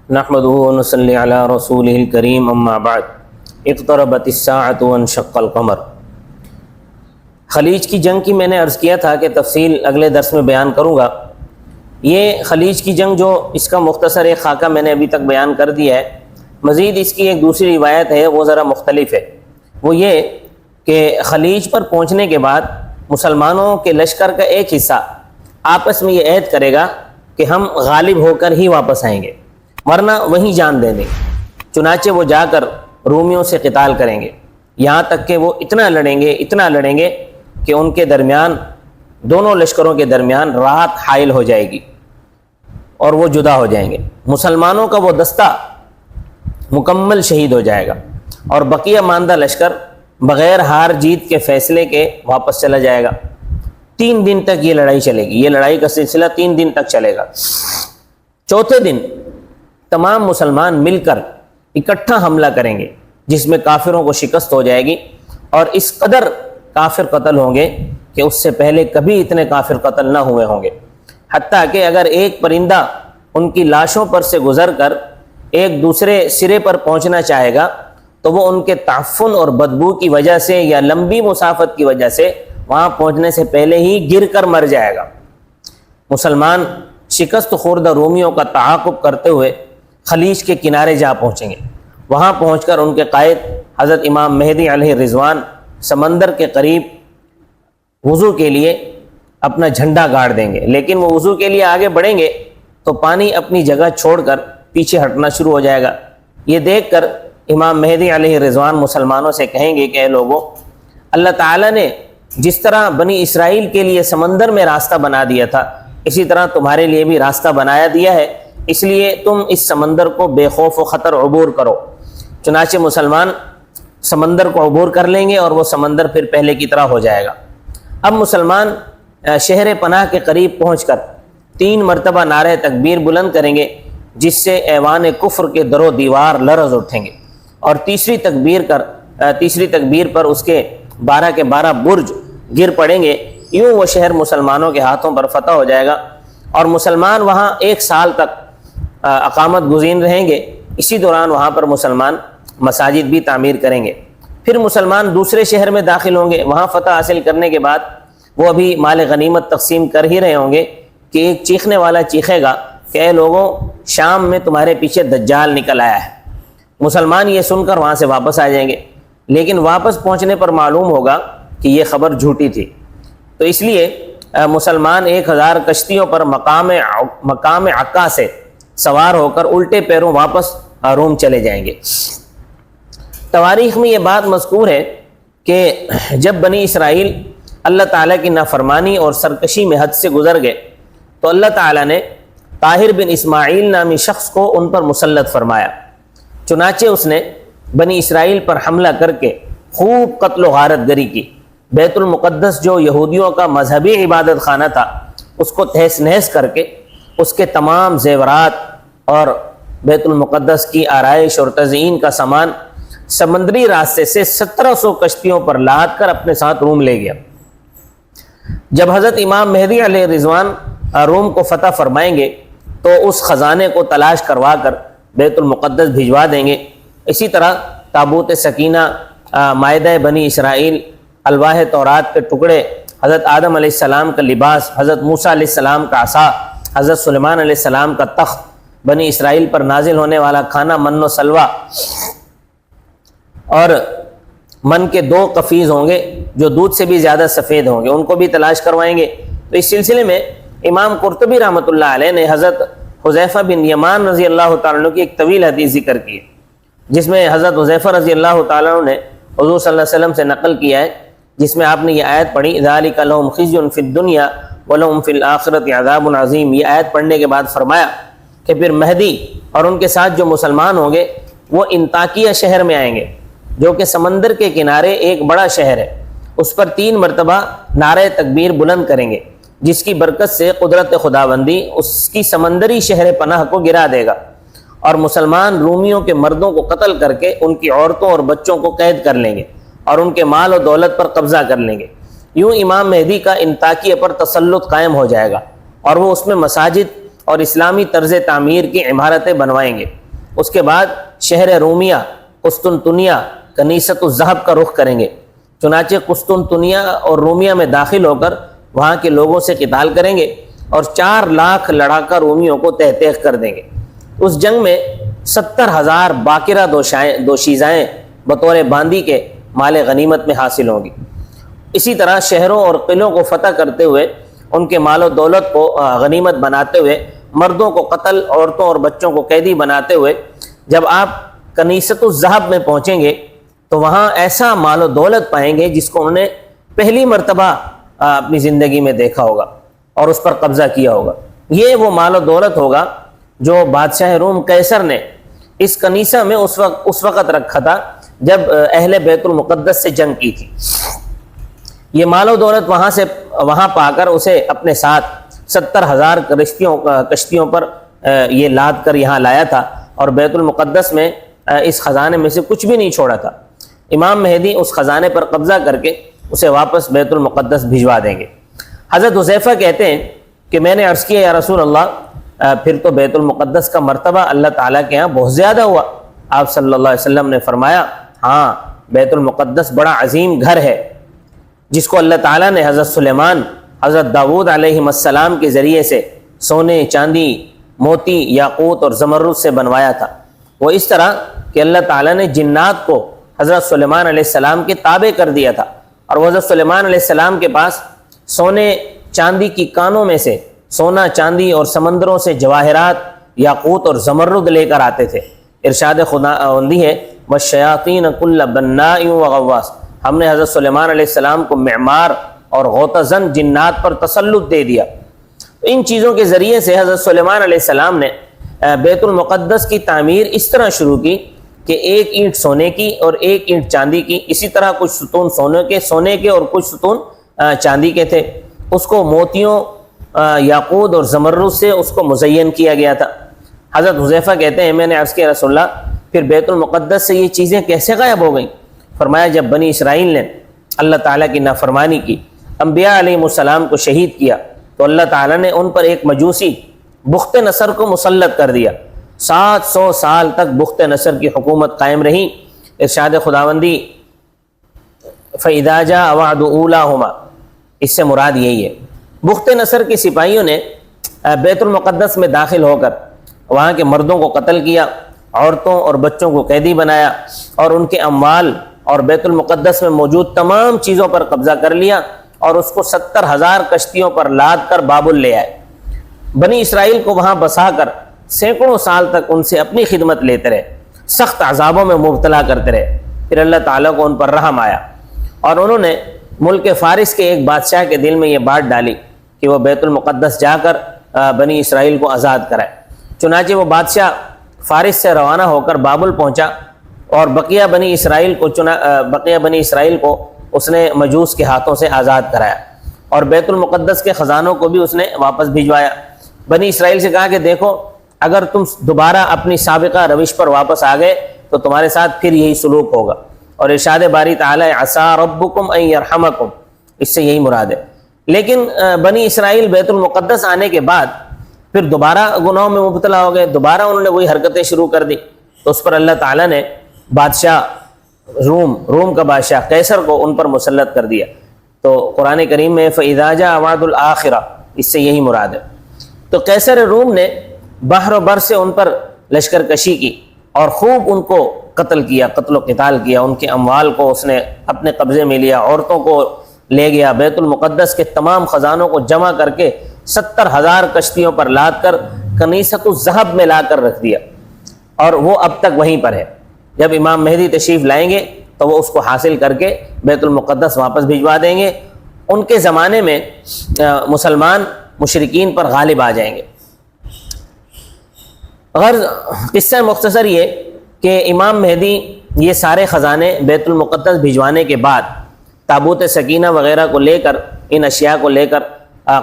نحمدہ ونصلی علی رسولہ الکریم اما بعد اقتربت الساعۃ وانشق القمر۔ خلیج کی جنگ کی میں نے عرض کیا تھا کہ تفصیل اگلے درس میں بیان کروں گا۔ یہ خلیج کی جنگ جو اس کا مختصر ایک خاکہ میں نے ابھی تک بیان کر دیا ہے، مزید اس کی ایک دوسری روایت ہے، وہ ذرا مختلف ہے۔ وہ یہ کہ خلیج پر پہنچنے کے بعد مسلمانوں کے لشکر کا ایک حصہ آپس میں یہ عہد کرے گا کہ ہم غالب ہو کر ہی واپس آئیں گے، ورنہ وہیں جان دے دیں گے۔ چنانچہ وہ جا کر رومیوں سے قتال کریں گے، یہاں تک کہ وہ اتنا لڑیں گے کہ ان کے درمیان، دونوں لشکروں کے درمیان راحت حائل ہو جائے گی اور وہ جدا ہو جائیں گے۔ مسلمانوں کا وہ دستہ مکمل شہید ہو جائے گا اور بقیہ ماندہ لشکر بغیر ہار جیت کے فیصلے کے واپس چلا جائے گا۔ 3 دن تک یہ لڑائی چلے گی، یہ لڑائی کا سلسلہ 3 دن تک چلے گا۔ چوتھے دن تمام مسلمان مل کر اکٹھا حملہ کریں گے، جس میں کافروں کو شکست ہو جائے گی، اور اس قدر کافر قتل ہوں گے کہ اس سے پہلے کبھی اتنے کافر قتل نہ ہوئے ہوں گے۔ حتیٰ کہ اگر ایک پرندہ ان کی لاشوں پر سے گزر کر ایک دوسرے سرے پر پہنچنا چاہے گا تو وہ ان کے تعفن اور بدبو کی وجہ سے یا لمبی مسافت کی وجہ سے وہاں پہنچنے سے پہلے ہی گر کر مر جائے گا۔ مسلمان شکست خوردہ رومیوں کا تعاقب کرتے ہوئے خلیج کے کنارے جا پہنچیں گے۔ وہاں پہنچ کر ان کے قائد حضرت امام مہدی علیہ رضوان سمندر کے قریب وضو کے لیے اپنا جھنڈا گاڑ دیں گے، لیکن وہ وضو کے لیے آگے بڑھیں گے تو پانی اپنی جگہ چھوڑ کر پیچھے ہٹنا شروع ہو جائے گا۔ یہ دیکھ کر امام مہدی علیہ رضوان مسلمانوں سے کہیں گے کہ اے لوگوں، اللہ تعالیٰ نے جس طرح بنی اسرائیل کے لیے سمندر میں راستہ بنا دیا تھا، اسی طرح تمہارے لیے بھی راستہ بنایا دیا ہے، اس لیے تم اس سمندر کو بے خوف و خطر عبور کرو۔ چنانچہ مسلمان سمندر کو عبور کر لیں گے اور وہ سمندر پھر پہلے کی طرح ہو جائے گا۔ اب مسلمان شہر پناہ کے قریب پہنچ کر 3 مرتبہ نعرہ تکبیر بلند کریں گے، جس سے ایوان کفر کے در و دیوار لرز اٹھیں گے، اور تیسری تکبیر پر اس کے 12 کے 12 برج گر پڑیں گے۔ یوں وہ شہر مسلمانوں کے ہاتھوں پر فتح ہو جائے گا، اور مسلمان وہاں 1 سال تک اقامت گزین رہیں گے۔ اسی دوران وہاں پر مسلمان مساجد بھی تعمیر کریں گے۔ پھر مسلمان دوسرے شہر میں داخل ہوں گے۔ وہاں فتح حاصل کرنے کے بعد وہ ابھی مال غنیمت تقسیم کر ہی رہے ہوں گے کہ ایک چیخنے والا چیخے گا کہ اے لوگوں، شام میں تمہارے پیچھے دجال نکل آیا ہے۔ مسلمان یہ سن کر وہاں سے واپس آ جائیں گے، لیکن واپس پہنچنے پر معلوم ہوگا کہ یہ خبر جھوٹی تھی، تو اس لیے مسلمان 1000 کشتیوں پر مقام عکا سے سوار ہو کر الٹے پیروں واپس روم چلے جائیں گے۔ تواریخ میں یہ بات مذکور ہے کہ جب بنی اسرائیل اللہ تعالیٰ کی نافرمانی اور سرکشی میں حد سے گزر گئے تو اللہ تعالیٰ نے طاہر بن اسماعیل نامی شخص کو ان پر مسلط فرمایا۔ چنانچہ اس نے بنی اسرائیل پر حملہ کر کے خوب قتل و غارت گری کی۔ بیت المقدس جو یہودیوں کا مذہبی عبادت خانہ تھا، اس کو تہس نہس کر کے اس کے تمام زیورات اور بیت المقدس کی آرائش اور تزئین کا سامان سمندری راستے سے 1700 کشتیوں پر لاد کر اپنے ساتھ روم لے گیا۔ جب حضرت امام مہدی علیہ رضوان روم کو فتح فرمائیں گے تو اس خزانے کو تلاش کروا کر بیت المقدس بھجوا دیں گے۔ اسی طرح تابوت سکینہ، مائدہ بنی اسرائیل، الواح تورات کے ٹکڑے، حضرت آدم علیہ السلام کا لباس، حضرت موسیٰ علیہ السلام کا عصا، حضرت سلیمان علیہ السلام کا تخت، بنی اسرائیل پر نازل ہونے والا کھانا من و سلوہ، اور من کے 2 قفیز ہوں گے جو دودھ سے بھی زیادہ سفید ہوں گے، ان کو بھی تلاش کروائیں گے۔ تو اس سلسلے میں امام قرطبی رحمۃ اللہ علیہ نے حضرت حذیفہ بن یمان رضی اللہ تعالیٰ عنہ کی ایک طویل حدیث ذکر کی ہے، جس میں حضرت حذیفہ رضی اللہ تعالیٰ عنہ نے حضور صلی اللہ علیہ وسلم سے نقل کیا ہے، جس میں آپ نے یہ آیت پڑھی، ذالک لہم خزی فی الدنیا ولہم فی الآخرۃ عذاب عظیم۔ یہ آیت پڑھنے کے بعد فرمایا کہ پھر مہدی اور ان کے ساتھ جو مسلمان ہوں گے وہ انطاکیہ شہر میں آئیں گے، جو کہ سمندر کے کنارے ایک بڑا شہر ہے۔ اس پر 3 مرتبہ نعرہ تکبیر بلند کریں گے، جس کی برکت سے قدرت خداوندی اس کی سمندری شہر پناہ کو گرا دے گا، اور مسلمان رومیوں کے مردوں کو قتل کر کے ان کی عورتوں اور بچوں کو قید کر لیں گے اور ان کے مال و دولت پر قبضہ کر لیں گے۔ یوں امام مہدی کا انطاکیہ پر تسلط قائم ہو جائے گا، اور وہ اس میں مساجد اور اسلامی طرز تعمیر کی عمارتیں بنوائیں گے۔ اس کے بعد شہر رومیہ قسطنطنیہ کنیست الذہب کا رخ کریں گے۔ چنانچہ قسطنطنیہ اور رومیہ میں داخل ہو کر وہاں کے لوگوں سے قتال کریں گے اور 4 لاکھ لڑاکا رومیوں کو تہ تیغ کر دیں گے۔ اس جنگ میں 70,000 باقرہ دوشیزائیں بطور باندی کے مال غنیمت میں حاصل ہوں گی۔ اسی طرح شہروں اور قلعوں کو فتح کرتے ہوئے ان کے مال و دولت کو غنیمت بناتے ہوئے، مردوں کو قتل، عورتوں اور بچوں کو قیدی بناتے ہوئے جب آپ کنیست الذہب میں پہنچیں گے تو وہاں ایسا مال و دولت پائیں گے جس کو انہوں نے پہلی مرتبہ اپنی زندگی میں دیکھا ہوگا اور اس پر قبضہ کیا ہوگا۔ یہ وہ مال و دولت ہوگا جو بادشاہ روم قیصر نے اس کنیسہ میں اس وقت رکھا تھا جب اہل بیت المقدس سے جنگ کی تھی۔ یہ مال و دولت وہاں پا کر اسے اپنے ساتھ 70,000 کشتیوں پر یہ لاد کر یہاں لایا تھا اور بیت المقدس میں اس خزانے میں سے کچھ بھی نہیں چھوڑا تھا۔ امام مہدی اس خزانے پر قبضہ کر کے اسے واپس بیت المقدس بھجوا دیں گے۔ حضرت حذیفہ کہتے ہیں کہ میں نے عرض کیا یا رسول اللہ، پھر تو بیت المقدس کا مرتبہ اللہ تعالیٰ کے ہاں بہت زیادہ ہوا۔ آپ صلی اللہ علیہ وسلم نے فرمایا، ہاں بیت المقدس بڑا عظیم گھر ہے جس کو اللہ تعالیٰ نے حضرت سلیمان، حضرت داؤد علیہ السلام کے ذریعے سے سونے، چاندی، موتی، یاقوت اور زمرد سے بنوایا تھا۔ وہ اس طرح کہ اللہ تعالیٰ نے جنات کو حضرت سلیمان علیہ السلام کے تابع کر دیا تھا، اور وہ حضرت سلیمان علیہ السلام کے پاس سونے چاندی کی کانوں میں سے سونا، چاندی اور سمندروں سے جواہرات، یاقوت اور زمرد لے کر آتے تھے۔ ارشاد خداوندی ہے، وَالشَّيَاطِينَ كُلَّ بَنَّاءٍ وَغَوَّاصٍ، ہم نے حضرت سلیمان علیہ السلام کو معمار اور غوطہ زن جنات پر تسلط دے دیا۔ ان چیزوں کے ذریعے سے حضرت سلیمان علیہ السلام نے بیت المقدس کی تعمیر اس طرح شروع کی کہ 1 اینٹ سونے کی اور 1 اینٹ چاندی کی، اسی طرح کچھ ستون سونے کے اور کچھ ستون چاندی کے تھے۔ اس کو موتیوں، یاقوت اور زمرد سے اس کو مزین کیا گیا تھا۔ حضرت حذیفہ کہتے ہیں میں نے عرض کیا رسول اللہ، پھر بیت المقدس سے یہ چیزیں کیسے غائب ہو گئیں؟ فرمایا جب بنی اسرائیل نے اللہ تعالیٰ کی نافرمانی کی، انبیاء علیہ السلام کو شہید کیا، تو اللہ تعالیٰ نے ان پر ایک مجوسی بخت نصر کو مسلط کر دیا۔ 700 سال تک بخت نصر کی حکومت قائم رہی۔ ارشاد خداوندی فَإِذَا جَاءَ وَعْدُ أُولَاهُمَا، اس سے مراد یہی ہے۔ بخت نصر کے سپاہیوں نے بیت المقدس میں داخل ہو کر وہاں کے مردوں کو قتل کیا، عورتوں اور بچوں کو قیدی بنایا اور ان کے اموال اور بیت المقدس میں موجود تمام چیزوں پر قبضہ کر لیا اور اس کو 70,000 کشتیوں پر لاد کر بابل لے آئے۔ بنی اسرائیل کو وہاں بسا کر سینکڑوں سال تک ان سے اپنی خدمت لیتے رہے، سخت عذابوں میں مبتلا کرتے رہے۔ پھر اللہ تعالیٰ کو ان پر رحم آیا اور انہوں نے ملک فارس کے ایک بادشاہ کے دل میں یہ بات ڈالی کہ وہ بیت المقدس جا کر بنی اسرائیل کو آزاد کرائے۔ چنانچہ وہ بادشاہ فارس سے روانہ ہو کر بابل پہنچا اور بقیہ بنی اسرائیل کو اس نے مجوس کے ہاتھوں سے آزاد کرایا اور بیت المقدس کے خزانوں کو بھی اس نے واپس بھجوایا۔ بنی اسرائیل سے کہا کہ دیکھو، اگر تم دوبارہ اپنی سابقہ روش پر واپس آ گئے تو تمہارے ساتھ پھر یہی سلوک ہوگا۔ اور ارشاد باری تعالیٰ عسیٰ ربکم ان یرحمکم، اس سے یہی مراد ہے۔ لیکن بنی اسرائیل بیت المقدس آنے کے بعد پھر دوبارہ گناہوں میں مبتلا ہو گئے، دوبارہ انہوں نے وہی حرکتیں شروع کر دی، تو اس پر اللہ تعالیٰ نے بادشاہ روم کا بادشاہ قیصر کو ان پر مسلط کر دیا۔ تو قرآن کریم میں فَإِذَا جَاءَ وَعْدُ الْآخِرَةِ، اس سے یہی مراد ہے۔ تو قیصر روم نے بحر و بر سے ان پر لشکر کشی کی اور خوب ان کو قتل و قتال کیا، ان کے اموال کو اس نے اپنے قبضے میں لیا، عورتوں کو لے گیا، بیت المقدس کے تمام خزانوں کو جمع کر کے 70,000 کشتیوں پر لاد کر کنیست الذہب میں لا کر رکھ دیا، اور وہ اب تک وہیں پر ہے۔ جب امام مہدی تشریف لائیں گے تو وہ اس کو حاصل کر کے بیت المقدس واپس بھجوا دیں گے۔ ان کے زمانے میں مسلمان مشرکین پر غالب آ جائیں گے۔ غرض قصہ مختصر یہ کہ امام مہدی یہ سارے خزانے بیت المقدس بھجوانے کے بعد تابوت سکینہ وغیرہ کو لے کر، ان اشیاء کو لے کر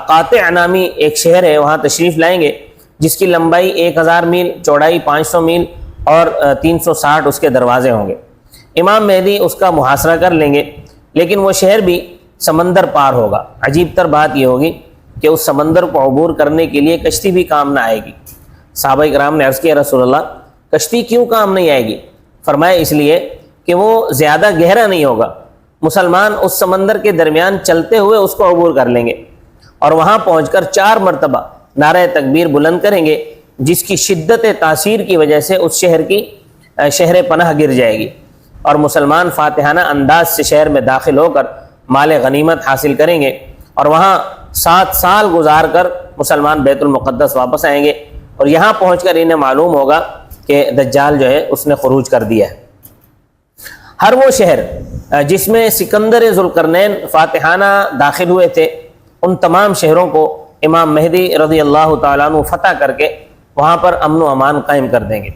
قاطع نامی ایک شہر ہے وہاں تشریف لائیں گے، جس کی لمبائی 1000 میل، چوڑائی 500 میل اور 360 اس کے دروازے ہوں گے۔ امام مہدی اس کا محاصرہ کر لیں گے، لیکن وہ شہر بھی سمندر پار ہوگا۔ عجیب تر بات یہ ہوگی کہ اس سمندر کو عبور کرنے کے لیے کشتی بھی کام نہ آئے گی۔ صحابہ کرام نے عرض کیا رسول اللہ کشتی کیوں کام نہیں آئے گی؟ فرمایا اس لیے کہ وہ زیادہ گہرا نہیں ہوگا، مسلمان اس سمندر کے درمیان چلتے ہوئے اس کو عبور کر لیں گے اور وہاں پہنچ کر 4 مرتبہ نعرہ تکبیر بلند کریں گے، جس کی شدت تاثیر کی وجہ سے اس شہر کی شہر پناہ گر جائے گی، اور مسلمان فاتحانہ انداز سے شہر میں داخل ہو کر مال غنیمت حاصل کریں گے، اور وہاں 7 سال گزار کر مسلمان بیت المقدس واپس آئیں گے، اور یہاں پہنچ کر انہیں معلوم ہوگا کہ دجال جو ہے اس نے خروج کر دیا ہے۔ ہر وہ شہر جس میں سکندر ذوالقرنین فاتحانہ داخل ہوئے تھے، ان تمام شہروں کو امام مہدی رضی اللہ تعالیٰ عنہ فتح کر کے وہاں پر امن و امان قائم کر دیں گے،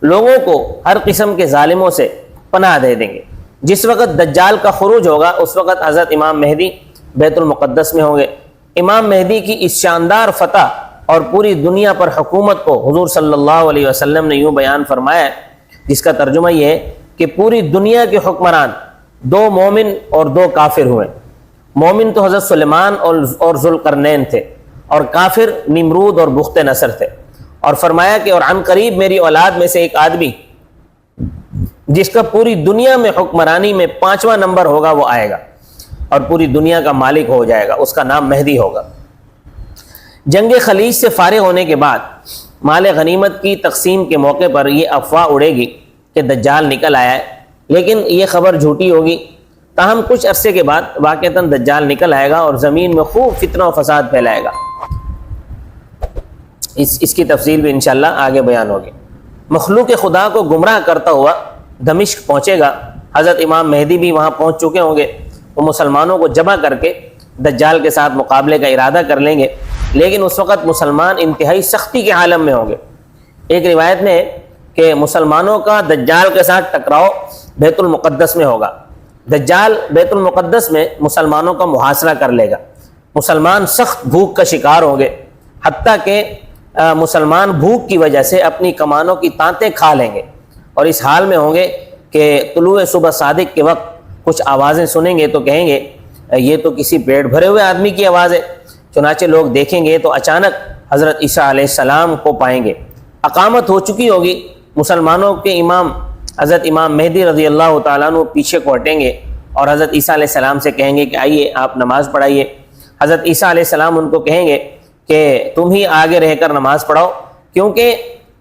لوگوں کو ہر قسم کے ظالموں سے پناہ دے دیں گے۔ جس وقت دجال کا خروج ہوگا اس وقت حضرت امام مہدی بیت المقدس میں ہوں گے۔ امام مہدی کی اس شاندار فتح اور پوری دنیا پر حکومت کو حضور صلی اللہ علیہ وسلم نے یوں بیان فرمایا ہے، جس کا ترجمہ یہ ہے کہ پوری دنیا کے حکمران 2 مومن اور 2 کافر ہوئے۔ مومن تو حضرت سلیمان اور ذوالقرنین تھے، اور کافر نمرود اور بخت نصر تھے، اور فرمایا کہ اور عن قریب میری اولاد میں سے ایک آدمی جس کا پوری دنیا میں حکمرانی میں 5واں نمبر ہوگا وہ آئے گا اور پوری دنیا کا مالک ہو جائے گا، اس کا نام مہدی ہوگا۔ جنگ خلیج سے فارغ ہونے کے بعد مال غنیمت کی تقسیم کے موقع پر یہ افواہ اڑے گی کہ دجال نکل آیا ہے، لیکن یہ خبر جھوٹی ہوگی۔ تاہم کچھ عرصے کے بعد واقعتاً دجال نکل آئے گا اور زمین میں خوب فتنہ و فساد پھیلائے گا۔ اس کی تفصیل بھی انشاءاللہ آگے بیان ہوگی۔ مخلوق خدا کو گمراہ کرتا ہوا دمشق پہنچے گا۔ حضرت امام مہدی بھی وہاں پہنچ چکے ہوں گے، وہ مسلمانوں کو جمع کر کے دجال کے ساتھ مقابلے کا ارادہ کر لیں گے، لیکن اس وقت مسلمان انتہائی سختی کے عالم میں ہوں گے۔ ایک روایت میں ہے کہ مسلمانوں کا دجال کے ساتھ ٹکراؤ بیت المقدس میں ہوگا۔ دجال بیت المقدس میں مسلمانوں کا محاصرہ کر لے گا، مسلمان سخت بھوک کا شکار ہوں گے، حتیٰ کہ مسلمان بھوک کی وجہ سے اپنی کمانوں کی تانتیں کھا لیں گے، اور اس حال میں ہوں گے کہ طلوع صبح صادق کے وقت کچھ آوازیں سنیں گے تو کہیں گے یہ تو کسی پیٹ بھرے ہوئے آدمی کی آواز ہے۔ چنانچہ لوگ دیکھیں گے تو اچانک حضرت عیسیٰ علیہ السلام کو پائیں گے۔ اقامت ہو چکی ہوگی، مسلمانوں کے امام حضرت امام مہدی رضی اللہ تعالیٰ عنہ پیچھے کو ہٹیں گے اور حضرت عیسیٰ علیہ السلام سے کہیں گے کہ آئیے آپ نماز پڑھائیے۔ حضرت عیسیٰ علیہ السلام ان کو کہیں گے کہ تم ہی آگے رہ کر نماز پڑھاؤ، کیونکہ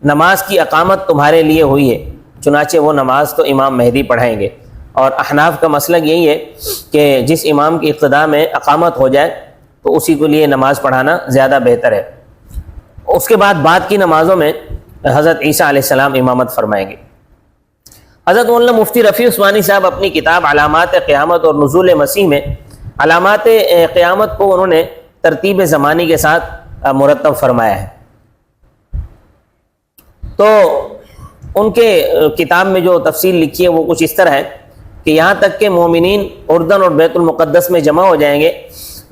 نماز کی اقامت تمہارے لیے ہوئی ہے۔ چنانچہ وہ نماز تو امام مہدی پڑھائیں گے، اور احناف کا مسلک یہی ہے کہ جس امام کی اقتداء میں اقامت ہو جائے تو اسی کے لیے نماز پڑھانا زیادہ بہتر ہے۔ اس کے بعد کی نمازوں میں حضرت عیسیٰ علیہ السلام امامت فرمائیں گے۔ حضرت مولانا مفتی رفیع عثمانی صاحب اپنی کتاب علامات قیامت اور نزول مسیح میں علامات قیامت کو انہوں نے ترتیب زمانی کے ساتھ مرتب فرمایا ہے۔ تو ان کے کتاب میں جو تفصیل لکھی ہے وہ کچھ اس طرح ہے کہ یہاں تک کہ مومنین اردن اور بیت المقدس میں جمع ہو جائیں گے،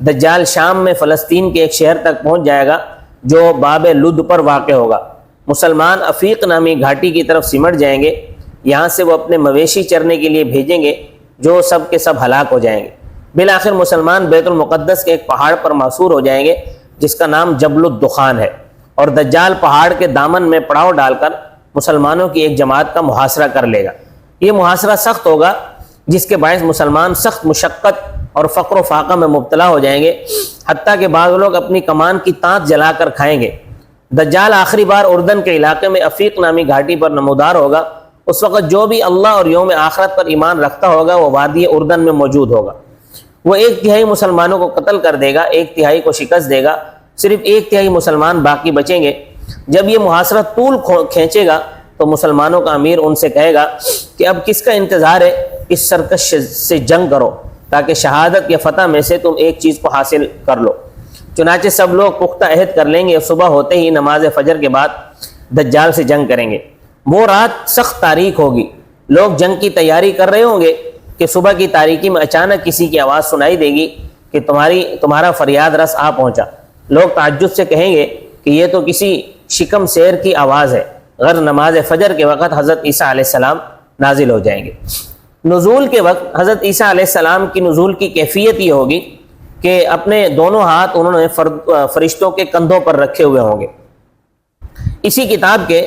دجال شام میں فلسطین کے ایک شہر تک پہنچ جائے گا جو باب لد پر واقع ہوگا۔ مسلمان افیق نامی گھاٹی کی طرف سمٹ جائیں گے، یہاں سے وہ اپنے مویشی چرنے کے لیے بھیجیں گے جو سب کے سب ہلاک ہو جائیں گے۔ بالآخر مسلمان بیت المقدس کے ایک پہاڑ پر محصور ہو جائیں گے جس کا نام جبل الدخان ہے، اور دجال پہاڑ کے دامن میں پڑاؤ ڈال کر مسلمانوں کی ایک جماعت کا محاصرہ کر لے گا۔ یہ محاصرہ سخت ہوگا جس کے باعث مسلمان سخت مشقت اور فقر و فاقہ میں مبتلا ہو جائیں گے، حتیٰ کہ بعض لوگ اپنی کمان کی تانت جلا کر کھائیں گے۔ دجال آخری بار اردن کے علاقے میں افیق نامی گھاٹی پر نمودار ہوگا۔ اس وقت جو بھی اللہ اور یوم آخرت پر ایمان رکھتا ہوگا وہ وادی اردن میں موجود ہوگا۔ وہ 1/3 مسلمانوں کو قتل کر دے گا، 1/3 کو شکست دے گا، صرف 1/3 مسلمان باقی بچیں گے۔ جب یہ محاصرہ طول کھینچے گا تو مسلمانوں کا امیر ان سے کہے گا کہ اب کس کا انتظار ہے، اس سرکش سے جنگ کرو تاکہ شہادت یا فتح میں سے تم ایک چیز کو حاصل کر لو۔ چنانچہ سب لوگ پختہ عہد کر لیں گے اور صبح ہوتے ہی نماز فجر کے بعد دجال سے جنگ کریں گے۔ وہ رات سخت تاریک ہوگی، لوگ جنگ کی تیاری کر رہے ہوں گے کہ صبح کی تاریکی میں اچانک کسی کی آواز سنائی دے گی کہ تمہارا فریاد رس آ پہنچا۔ لوگ تعجب سے کہیں گے کہ یہ تو کسی شکم سیر کی آواز ہے۔ غر نماز فجر کے وقت حضرت عیسیٰ علیہ السلام نازل ہو جائیں گے۔ نزول کے وقت حضرت عیسیٰ علیہ السلام کی نزول کی کیفیت یہ ہوگی کہ اپنے دونوں ہاتھ انہوں نے فرشتوں کے کندھوں پر رکھے ہوئے ہوں گے۔ اسی کتاب کے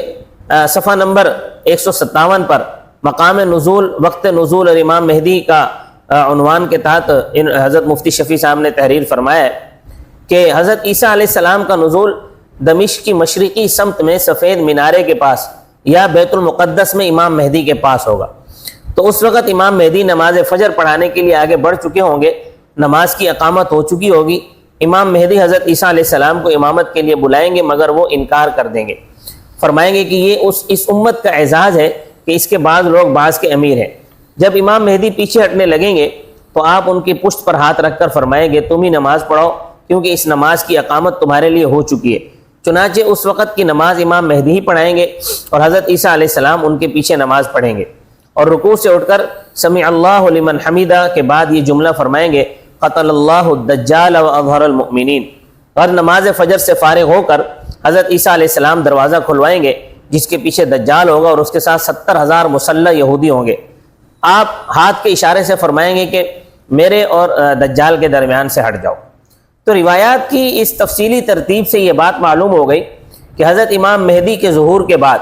صفحہ نمبر 157 پر مقام نزول، وقت نزول اور امام مہدی کا عنوان کے تحت حضرت مفتی شفیع صاحب نے تحریر فرمایا ہے کہ حضرت عیسیٰ علیہ السلام کا نزول دمشق کی مشرقی سمت میں سفید مینارے کے پاس یا بیت المقدس میں امام مہدی کے پاس ہوگا۔ تو اس وقت امام مہدی نماز فجر پڑھانے کے لیے آگے بڑھ چکے ہوں گے، نماز کی اقامت ہو چکی ہوگی۔ امام مہدی حضرت عیسیٰ علیہ السلام کو امامت کے لیے بلائیں گے، مگر وہ انکار کر دیں گے، فرمائیں گے کہ یہ اس امت کا اعزاز ہے کہ اس کے بعد لوگ بعض کے امیر ہیں۔ جب امام مہدی پیچھے ہٹنے لگیں گے تو آپ ان کی پشت پر ہاتھ رکھ کر فرمائیں گے تم ہی نماز پڑھو، کیونکہ اس نماز کی اقامت تمہارے لیے ہو چکی ہے۔ چنانچہ اس وقت کی نماز امام مہدی ہی پڑھائیں گے اور حضرت عیسیٰ علیہ السلام ان کے پیچھے نماز پڑھیں گے، اور رکوع سے اٹھ کر سمع اللہ لمن حمیدہ کے بعد یہ جملہ فرمائیں گے قتل اللہ الدجال واظہر المؤمنین، اور نماز فجر سے فارغ ہو کر حضرت عیسیٰ علیہ السلام دروازہ کھلوائیں گے جس کے پیچھے دجال ہوگا اور اس کے ساتھ 70,000 مسلح یہودی ہوں گے۔ آپ ہاتھ کے اشارے سے فرمائیں گے کہ میرے اور دجال کے درمیان سے ہٹ جاؤ۔ تو روایات کی اس تفصیلی ترتیب سے یہ بات معلوم ہو گئی کہ حضرت امام مہدی کے ظہور کے بعد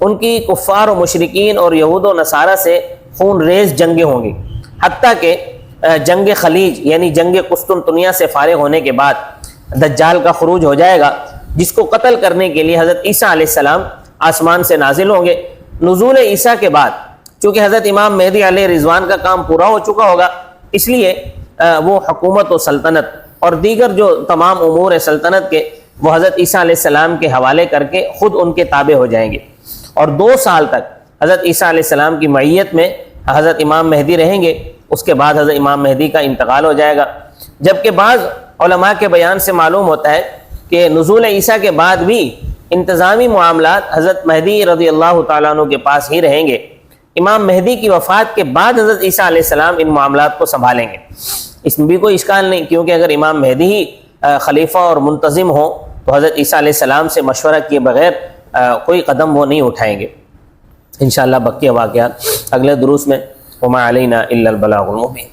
ان کی کفار و مشرکین اور یہود و نصارہ سے خون ریز جنگیں ہوں گی، حتیٰ کہ جنگ خلیج یعنی جنگ قسطنطنیہ سے فارغ ہونے کے بعد دجال کا خروج ہو جائے گا، جس کو قتل کرنے کے لیے حضرت عیسیٰ علیہ السلام آسمان سے نازل ہوں گے۔ نزول عیسیٰ کے بعد چونکہ حضرت امام مہدی علیہ رضوان کا کام پورا ہو چکا ہوگا، اس لیے وہ حکومت و سلطنت اور دیگر جو تمام امور سلطنت کے وہ حضرت عیسیٰ علیہ السلام کے حوالے کر کے خود ان کے تابع ہو جائیں گے، اور 2 سال تک حضرت عیسیٰ علیہ السلام کی معیت میں حضرت امام مہدی رہیں گے۔ اس کے بعد حضرت امام مہدی کا انتقال ہو جائے گا، جبکہ بعض علماء کے بیان سے معلوم ہوتا ہے کہ نزول عیسیٰ کے بعد بھی انتظامی معاملات حضرت مہدی رضی اللہ تعالیٰ عنہ کے پاس ہی رہیں گے۔ امام مہدی کی وفات کے بعد حضرت عیسیٰ علیہ السلام ان معاملات کو سنبھالیں گے، اس میں بھی کوئی اشکال نہیں، کیونکہ اگر امام مہدی ہی خلیفہ اور منتظم ہو تو حضرت عیسیٰ علیہ السلام سے مشورہ کیے بغیر کوئی قدم وہ نہیں اٹھائیں گے۔ انشاءاللہ بقیہ واقعات اگلے دروس میں۔ وما علینا الا البلاغ المبین۔